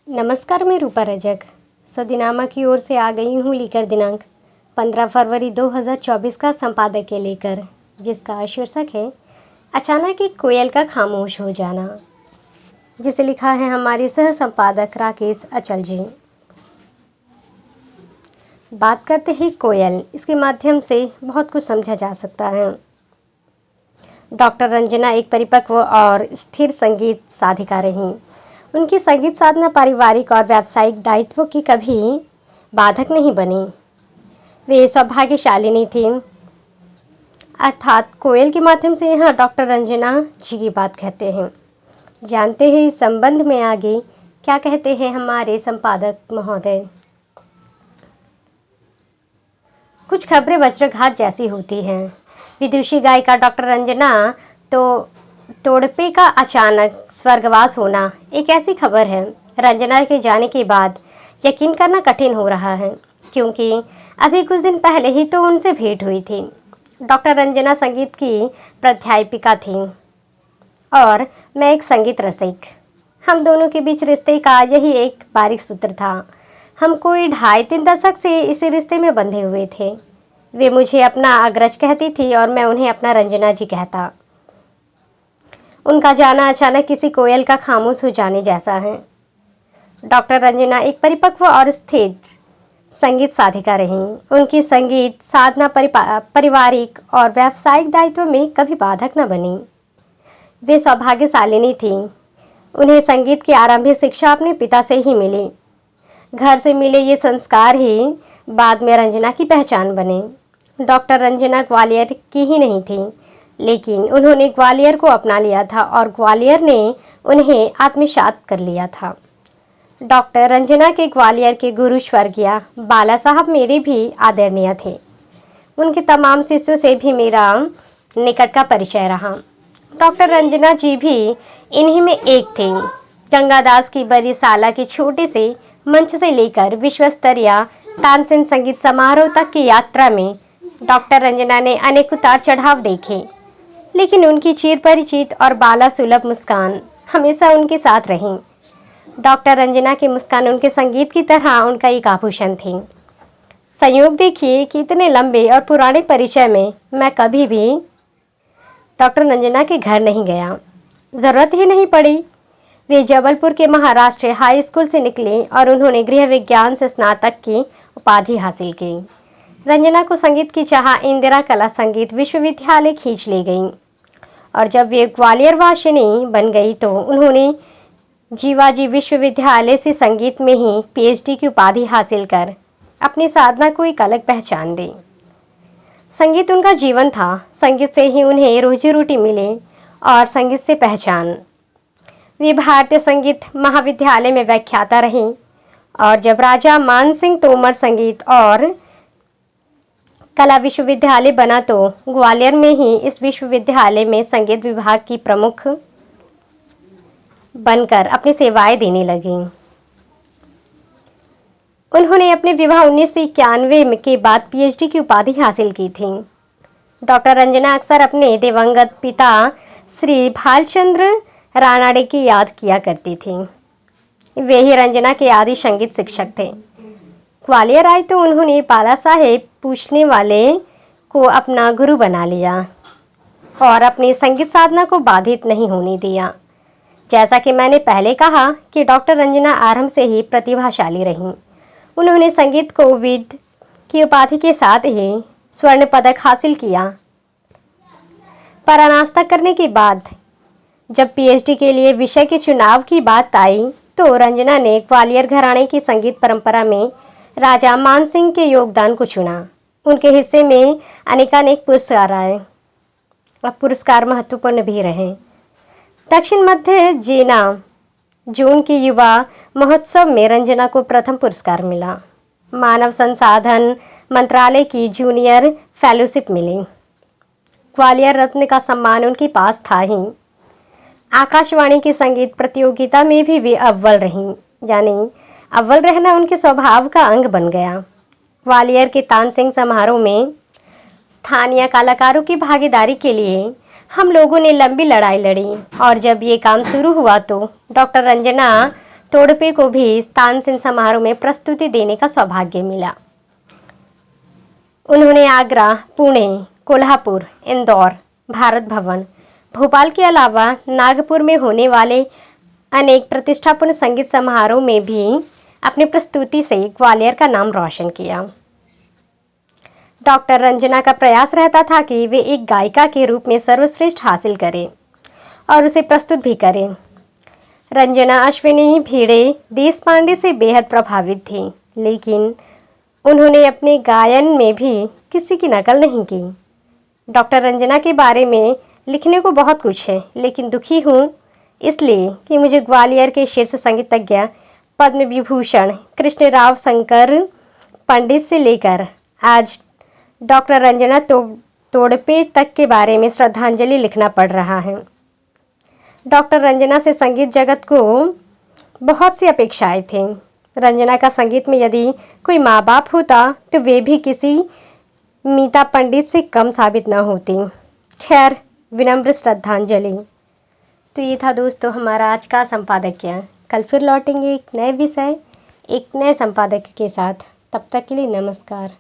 नमस्कार, मैं रूपा रजक सदीनामा की ओर से आ गई हूँ लेकर दिनांक 15 फरवरी 2024 का संपादकीय लेकर, जिसका शीर्षक है अचानक एक कोयल का खामोश हो जाना, जिसे लिखा है हमारे सह संपादक राकेश अचल जी। बात करते हैं कोयल, इसके माध्यम से बहुत कुछ समझा जा सकता है। डॉक्टर रंजना एक परिपक्व और स्थिर संगीत साधिका रहीं। उनकी संगीत साधना पारिवारिक और व्यावसायिक दायित्वों की कभी बाधक नहीं बनी। वे सौभाग्यशालिनी थीं। अर्थात कोयल के माध्यम से यहाँ डॉक्टर रंजना जी की बात कहते हैं। जानते हैं इस संबंध में आगे क्या कहते हैं हमारे संपादक महोदय। कुछ खबरें वज्रघात जैसी होती हैं। विदुषी गायिका डॉक्टर रंजना तोड़पे का अचानक स्वर्गवास होना एक ऐसी खबर है, रंजना के जाने के बाद यकीन करना कठिन हो रहा है, क्योंकि अभी कुछ दिन पहले ही तो उनसे भेंट हुई थी। डॉक्टर रंजना संगीत की प्राध्यापिका थी और मैं एक संगीत रसिक। हम दोनों के बीच रिश्ते का यही एक बारीक सूत्र था। हम कोई 2.5-3 दशक से इसी रिश्ते में बंधे हुए थे। वे मुझे अपना अग्रज कहती थी और मैं उन्हें अपना रंजना जी कहता। उनका जाना अचानक किसी कोयल का खामोश हो जाने जैसा है। डॉक्टर रंजना एक परिपक्व और स्थिर संगीत साधिका रहीं। उनकी संगीत साधना पारिवारिक और व्यावसायिक दायित्व में कभी बाधक न बनी। वे सौभाग्यशालिनी थीं। उन्हें संगीत की आरंभिक शिक्षा अपने पिता से ही मिली। घर से मिले ये संस्कार ही बाद में रंजना की पहचान बने। डॉक्टर रंजना ग्वालियर की ही नहीं थी, लेकिन उन्होंने ग्वालियर को अपना लिया था और ग्वालियर ने उन्हें आत्मसात कर लिया था। डॉक्टर रंजना के ग्वालियर के गुरु स्वर्गीय बाला साहब मेरे भी आदरणीय थे। उनके तमाम शिष्यों से भी मेरा निकट का परिचय रहा। डॉक्टर रंजना जी भी इन्हीं में एक थे। गंगादास की बरीशाला की छोटे से मंच से लेकर विश्व स्तरीय तानसेन संगीत समारोह तक की यात्रा में डॉक्टर रंजना ने अनेक उतार चढ़ाव देखे, लेकिन उनकी चिर परिचित और बाला सुलभ मुस्कान हमेशा उनके साथ रही। डॉक्टर रंजना की मुस्कान उनके संगीत की तरह उनका एक आभूषण थी। संयोग देखिए कि इतने लंबे और पुराने परिचय में मैं कभी भी डॉक्टर रंजना के घर नहीं गया। जरूरत ही नहीं पड़ी। वे जबलपुर के महाराष्ट्र हाई स्कूल से निकले और उन्होंने गृह विज्ञान से स्नातक की उपाधि हासिल की। रंजना को संगीत की चाह इंदिरा कला संगीत विश्वविद्यालय खींच ले गई और जब वे ग्वालियर वासिनी बन गई तो उन्होंने जीवाजी विश्वविद्यालय से संगीत में ही पीएचडी की उपाधि हासिल कर अपनी साधना को एक अलग पहचान दी। संगीत उनका जीवन था। संगीत से ही उन्हें रोजी रोटी मिले और संगीत से पहचान। वे भारतीय संगीत महाविद्यालय में व्याख्याता रहीं और जब राजा मान सिंह तोमर संगीत और कला विश्वविद्यालय बना तो ग्वालियर में ही इस विश्वविद्यालय में संगीत विभाग की प्रमुख बनकर अपनी सेवाएं देने लगी। उन्होंने अपने विवाह 1991 के बाद पीएचडी की उपाधि हासिल की थी। डॉक्टर रंजना अक्सर अपने दिवंगत पिता श्री भालचंद्र रानाडे की याद किया करती थी। वे ही रंजना के आदि संगीत शिक्षक थे। ग्वालियर आए तो उन्होंने बाला साहेब पूछने वाले को अपना गुरु बना लिया और अपनी संगीत साधना को बाधित नहीं होने दिया। जैसा कि मैंने पहले कहा कि डॉक्टर रंजना आरंभ से ही प्रतिभाशाली रहीं। उन्होंने संगीत कोविद की उपाधि के साथ ही स्वर्ण पदक हासिल किया। परानास्ता करने के बाद जब पीएचडी के लिए विषय के चुनाव की बात आई तो रंजना ने ग्वालियर घराने की संगीत परंपरा में राजा मान सिंह के योगदान को चुना। उनके हिस्से में अनेकानेक पुरस्कार आए और पुरस्कार महत्वपूर्ण भी रहे। दक्षिण मध्य जेना जून की युवा महोत्सव में रंजना को प्रथम पुरस्कार मिला। मानव संसाधन मंत्रालय की जूनियर फेलोशिप मिली। ग्वालियर रत्न का सम्मान उनके पास था ही। आकाशवाणी की संगीत प्रतियोगिता में भी वे अव्वल रहीं, यानी अव्वल रहना उनके स्वभाव का अंग बन गया। ग्वालियर के तानसेन समारोह में स्थानीय कलाकारों की भागीदारी के लिए हम लोगों ने लंबी लड़ाई लड़ी और जब ये काम शुरू हुआ तो डॉक्टर रंजना तोड़पे को भी तानसेन समारोह में प्रस्तुति देने का सौभाग्य मिला। उन्होंने आगरा, पुणे, कोल्हापुर, इंदौर, भारत भवन, भोपाल के अलावा नागपुर में होने वाले अनेक प्रतिष्ठापूर्ण संगीत समारोह में भी अपनी प्रस्तुति से ग्वालियर का नाम रोशन किया। डॉक्टर रंजना का प्रयास रहता था कि वे एक गायिका के रूप में सर्वश्रेष्ठ हासिल करें और उसे प्रस्तुत भी करें। रंजना अश्विनी भिड़े देशपांडे से बेहद प्रभावित थी, लेकिन उन्होंने अपने गायन में भी किसी की नकल नहीं की। डॉक्टर रंजना के बारे में लिखने को बहुत कुछ है, लेकिन दुखी हूँ इसलिए कि मुझे ग्वालियर के शीर्ष संगीतज्ञ पद्म विभूषण कृष्णराव शंकर पंडित से लेकर आज डॉक्टर रंजना तोड़पे तक के बारे में श्रद्धांजलि लिखना पड़ रहा है। डॉक्टर रंजना से संगीत जगत को बहुत सी अपेक्षाएं थी। रंजना का संगीत में यदि कोई माँ बाप होता तो वे भी किसी मीता पंडित से कम साबित न होती। खैर, विनम्र श्रद्धांजलि। तो ये था दोस्तों हमारा आज का संपादकीय। कल फिर लौटेंगे एक नए विषय, एक नए संपादकीय के साथ। तब तक के लिए नमस्कार।